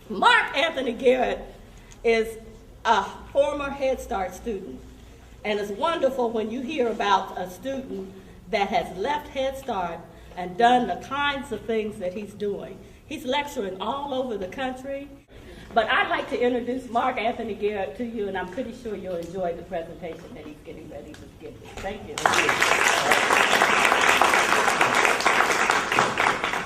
Mark Anthony Garrett is a former Head Start student. And it's wonderful when you hear about a student that has left Head Start and done the kinds of things that he's doing. He's lecturing all over the country. But I'd like to introduce Mark Anthony Garrett to you, and I'm pretty sure you'll enjoy the presentation that he's getting ready to give you. Thank you.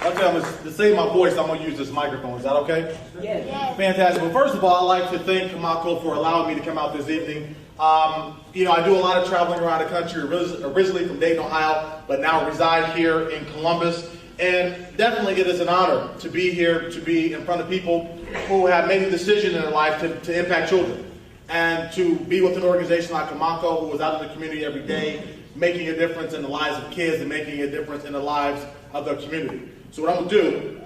I'll tell them to save my voice, I'm going to use this microphone. Is that okay? Yes. Yes. Fantastic. Well, first of all, I'd like to thank Kamako for allowing me to come out this evening. I do a lot of traveling around the country, originally from Dayton, Ohio, but now reside here in Columbus. And definitely it is an honor to be here, to be in front of people who have made a decision in their life to impact children. And to be with an organization like Kamako, who is out in the community every day, making a difference in the lives of kids and making a difference in the lives of the community. So what I'm going to do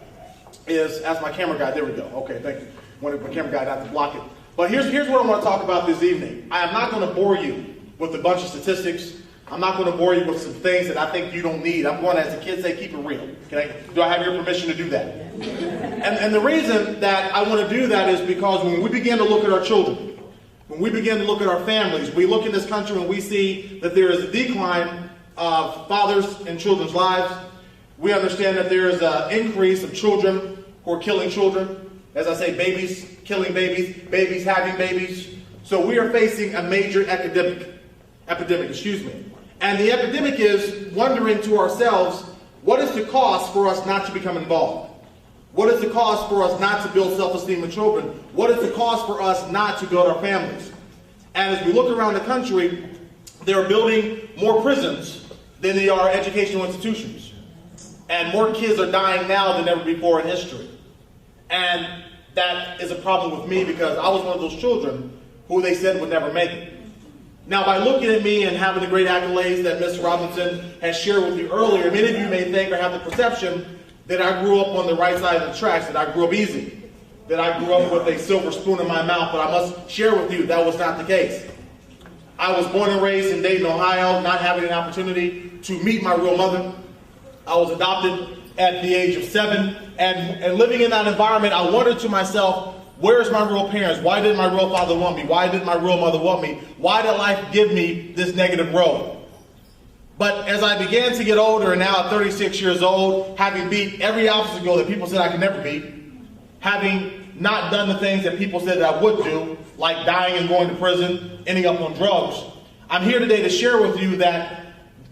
is, ask my camera guy, there we go. Okay, thank you. Wanted my camera guy not to block it. But here's what I want to talk about this evening. I am not going to bore you with a bunch of statistics. I'm not going to bore you with some things that I think you don't need. I'm going to, as the kids say, keep it real. Do I have your permission to do that? And the reason that I want to do that is because when we begin to look at our children, when we begin to look at our families, we look in this country and we see that there is a decline of fathers in children's lives. We understand that there is an increase of children who are killing children. As I say, babies killing babies, babies having babies. So we are facing a major epidemic. And the epidemic is wondering to ourselves, what is the cost for us not to become involved? What is the cost for us not to build self-esteem in children? What is the cost for us not to build our families? And as we look around the country, they're building more prisons than they are educational institutions. And more kids are dying now than ever before in history. And that is a problem with me because I was one of those children who they said would never make it. Now, by looking at me and having the great accolades that Ms. Robinson has shared with you earlier, many of you may think or have the perception that I grew up on the right side of the tracks, that I grew up easy, that I grew up with a silver spoon in my mouth, but I must share with you that was not the case. I was born and raised in Dayton, Ohio, not having an opportunity to meet my real mother. I was adopted at the age of 7, and living in that environment, I wondered to myself, where's my real parents? Why didn't my real father want me? Why didn't my real mother want me? Why did life give me this negative road? But as I began to get older, and now at 36 years old, having beat every obstacle that people said I could never beat, having not done the things that people said that I would do, like dying and going to prison, ending up on drugs, I'm here today to share with you that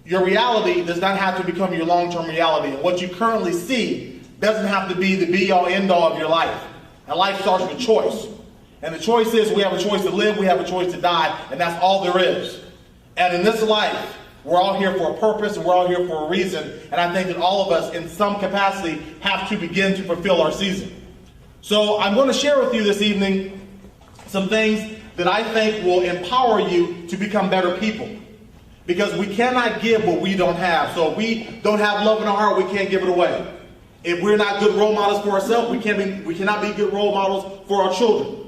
your reality does not have to become your long-term reality. And what you currently see doesn't have to be the be-all, end-all of your life. And life starts with choice. And the choice is we have a choice to live, we have a choice to die, and that's all there is. And in this life, we're all here for a purpose and we're all here for a reason. And I think that all of us in some capacity have to begin to fulfill our season. So I'm going to share with you this evening some things that I think will empower you to become better people. Because we cannot give what we don't have. So if we don't have love in our heart, we can't give it away. If we're not good role models for ourselves, we cannot be good role models for our children.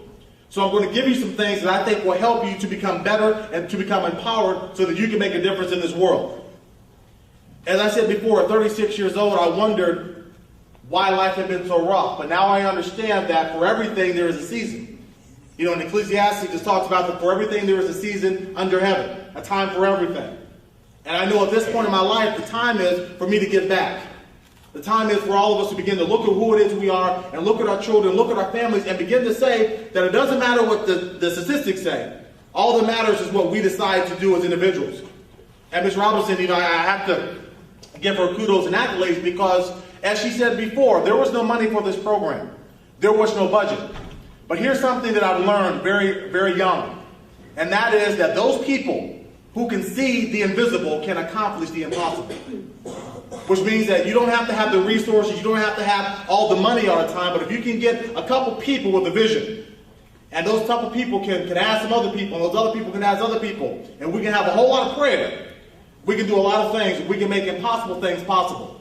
So I'm going to give you some things that I think will help you to become better and to become empowered so that you can make a difference in this world. As I said before, at 36 years old, I wondered why life had been so rough. But now I understand that for everything there is a season. You know, in Ecclesiastes, it talks about that for everything there is a season under heaven, a time for everything. And I know at this point in my life, the time is for me to give back. The time is for all of us to begin to look at who it is we are and look at our children, look at our families, and begin to say that it doesn't matter what the statistics say. All that matters is what we decide to do as individuals. And Ms. Robinson, I have to give her kudos and accolades because, as she said before, there was no money for this program. There was no budget. But here's something that I've learned very, very young. And that is that those people who can see the invisible can accomplish the impossible. Which means that you don't have to have the resources, you don't have to have all the money all the time, but if you can get a couple people with a vision, and those couple people can ask some other people, and those other people can ask other people, and we can have a whole lot of prayer, we can do a lot of things, we can make impossible things possible.